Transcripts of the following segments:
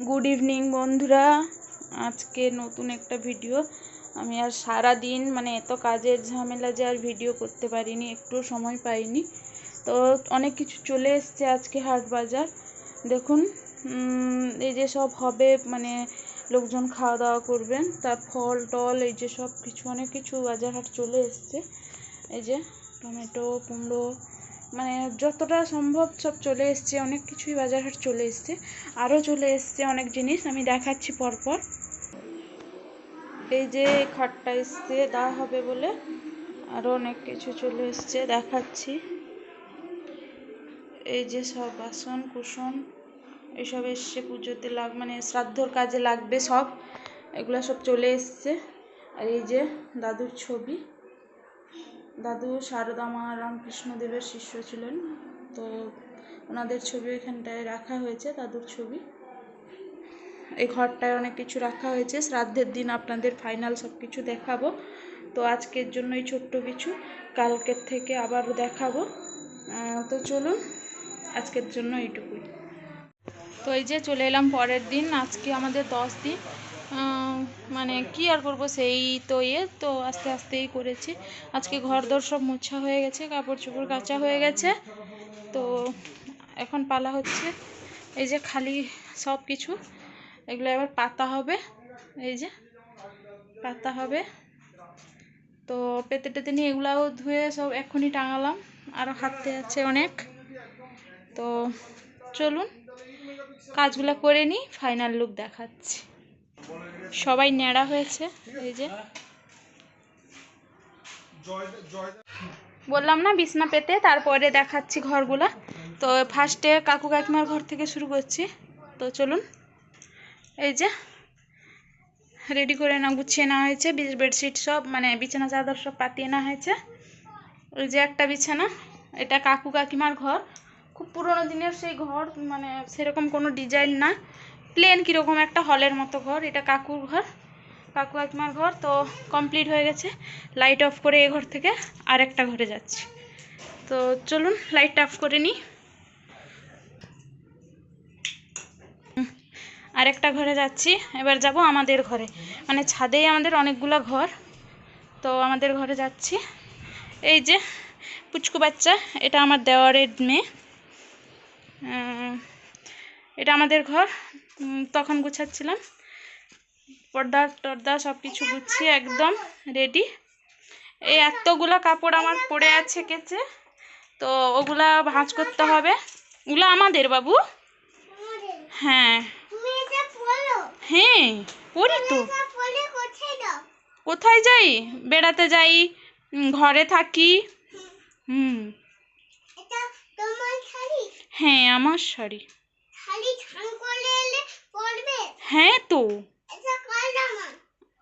Good evening বন্ধুরা। আজকে নতুন একটা ভিডিও। আমি আর সারা দিন এত কাজের ঝামেলা যে আর ভিডিও করতে পারিনি, একটু সময় পাইনি। তো অনেক কিছু চলে এসছে আজকে হাট বাজার। দেখুন, এই যে সব হবে, লোকজন খাওয়া দাওয়া করবেন, তার ফল টল, এই যে সব কিছু অনেক কিছু বাজার হাট চলে এসছে। এই যে টমেটো, কুমড়ো, যতটা সম্ভব সব চলে এসছে। অনেক কিছুই বাজার হাট চলে এসছে, আরও চলে এসছে অনেক জিনিস, আমি দেখাচ্ছি পরপর। এই যে খাটটা এসছে দেওয়া হবে বলে, আরও অনেক কিছু চলে এসছে, দেখাচ্ছি। এই যে সব বাসন কুসন এসব এসছে, পুজোতে শ্রাদ্ধর কাজে লাগবে সব, এগুলো সব চলে এসছে। আর এই যে দাদুর ছবি, দাদু সারদা মা রামকৃষ্ণদেবের শিষ্য ছিলেন, তো ওনাদের ছবি এখানটায় রাখা হয়েছে, দাদুর ছবি। এই ঘরটায় অনেক কিছু রাখা হয়েছে, শ্রাদ্ধের দিন আপনাদের ফাইনাল সব কিছু দেখাবো। তো আজকের জন্য এই ছোট্ট কিছু, কালকের থেকে আবার দেখাবো। তো চলুন, আজকের জন্য এইটুকুই। তো এই যে চলে এলাম পরের দিন, আজকে আমাদের 10 দিন। কি আর করবো, সেই তো আস্তে আস্তেই করেছি। আজকে ঘর দর সব মোছা হয়ে গেছে, কাপড় চোপড় কাচা হয়ে গেছে। তো এখন পালা হচ্ছে এই যে খালি সব কিছু, এগুলো এবার পাতা হবে। এই যে পাতা হবে, তো পেতে টেতে নিয়ে এগুলাও ধুয়ে সব এখনই টাঙালাম, আরও হাঁটতে আছে অনেক। তো চলুন কাজগুলো করে নিই, ফাইনাল লুক দেখাচ্ছি। সবাই ন্যাড়া হয়েছে, এই যে বললাম না বিছনা পেতে, তারপরে দেখাচ্ছি ঘরগুলা। তো ফার্স্টে কাকু কাকিমার ঘর থেকে শুরু করছি। তো চলুন, এই যে রেডি করে গুছিয়ে নেওয়া হয়েছে, বেডশিট সব বিছানা চাদর সব পাতিয়ে নেওয়া হয়েছে। ওই যে একটা বিছানা, এটা কাকু কাকিমার ঘর, খুব পুরোনো দিনের সেই ঘর, সেরকম কোনো ডিজাইন না, প্লেন কীরকম একটা হলের মতো ঘর। এটা কাকুর ঘর, কাকু কাকিমার ঘর। তো কমপ্লিট হয়ে গেছে, লাইট অফ করে এ ঘর থেকে আরেকটা ঘরে যাচ্ছি। তো চলুন লাইটটা অফ করে নিই। আরেকটা ঘরে যাচ্ছি, এবার যাব আমাদের ঘরে, ছাদেই আমাদের অনেকগুলো ঘর, তো আমাদের ঘরে যাচ্ছি। এই যে পুচকু বাচ্চা, এটা আমার দেওয়ারের মেয়ে, এটা আমাদের ঘর। তখন গুছাচ্ছিলাম, পর্দা টর্দা সব কিছু গুছিয়ে একদম রেডি। এই এতগুলো কাপড় আমার পড়ে আছে কেচে, তো ওগুলা ভাঁজ করতে হবে। ওগুলো আমাদের বাবু, হ্যাঁ হ্যাঁ পড়ি তো। কোথায় যাই? বেড়াতে যাই, ঘরে থাকি। হ্যাঁ আমার শাড়ি। হ্যাঁ তো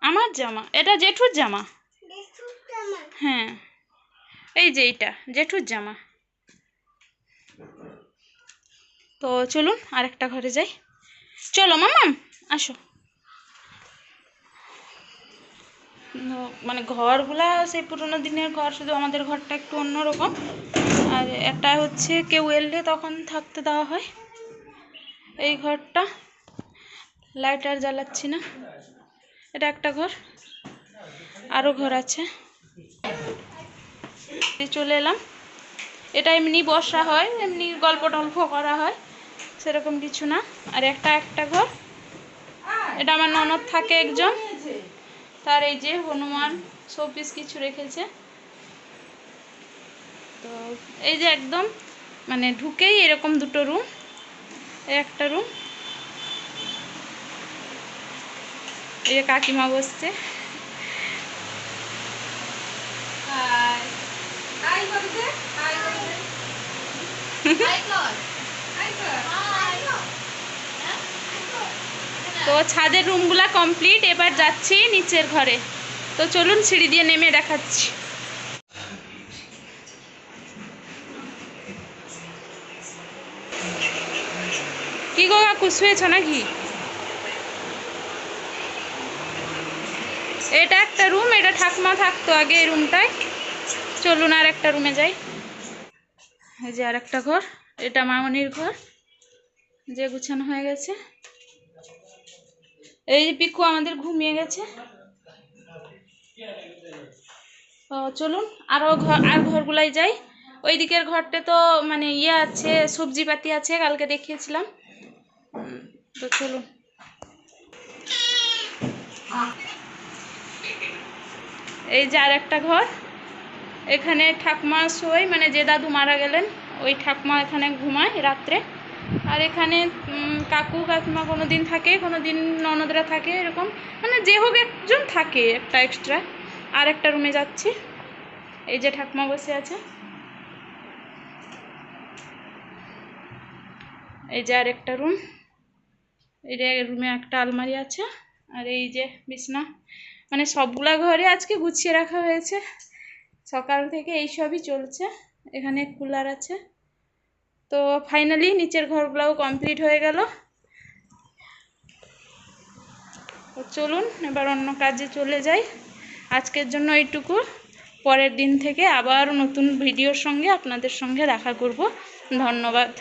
আমার জামা, এটা জেঠুর জামা। হ্যাঁ এই যে এইটা জেঠুর জামা। তো চলুন আরেকটা ঘরে যাই, চলো মামাম আসো। ঘরগুলা সেই পুরোনো দিনের ঘর, শুধু আমাদের ঘরটা একটু অন্যরকম। আর একটা হচ্ছে কেউ এলে তখন থাকতে দেওয়া হয়। এই ঘরটা লাইট আর জ্বালাচ্ছি না, এটা একটা ঘর, আরও ঘর আছে। চলে এলাম, এটা এমনি বসা হয়, এমনি গল্প টল্প করা হয়, সেরকম কিছু না। আর একটা ঘর, এটা আমার ননদ থাকে একজন, তার এই যে হনুমান শোপিস কিছু রেখেছে। তো এই যে একদম ঢুকেই এরকম দুটো রুম, একটা রুম। এই যে কাকিমা বসছে, তো ছাদের রুমগুলা কমপ্লিট, এবার যাচ্ছি নিচের ঘরে। তো চলুন সিঁড়ি দিয়ে নেমে দেখাচ্ছি। কি গো কাকু শুয়েছ নাকি? এটা একটা রুম, এটা ঠাকুমা থাকতো আগে এই রুমটায়। চলুন আর একটা রুমে যাই। এই যে আর একটা ঘর, এটা মামনির ঘর, যে গুছানো হয়ে গেছে। এই যে পিকু আমাদের ঘুমিয়ে গেছে। চলুন আর ঘরগুলাই যাই। ওই দিকের ঘরটা তো মানে ইয়ে আছে, সবজিপাতি আছে, কালকে দেখিয়েছিলাম। তো চলুন। এই যে আর একটা ঘর, এখানে ঠাকুমা শোয়, মানে যে দাদু মারা গেলেন ওই ঠাকুমা এখানে ঘুমায় রাত্রে। আর এখানে কাকু কাকিমা কোনো দিন থাকে, কোনো দিন ননদরা থাকে, এরকম মানে যে হোক একজন থাকে একটা এক্সট্রা। আর একটা রুমে যাচ্ছি, এই যে ঠাকুমা বসে আছে। এই যে আর একটা রুম, এই যে রুমে একটা আলমারি আছে, আর এই যে বিছনা। মানে সবগুলা ঘরে আজকে গুছিয়ে রাখা হয়েছে, সকাল থেকে এইসবই চলছে। এখানে কুলার আছে। তো ফাইনালি নিচের ঘরগুলোও কমপ্লিট হয়ে গেল। তো চলুন এবার অন্য কাজে চলে যাই। আজকের জন্য এইটুকু। পরের দিন থেকে আবার নতুন ভিডিওর সঙ্গে আপনাদের সঙ্গে দেখা করব। ধন্যবাদ।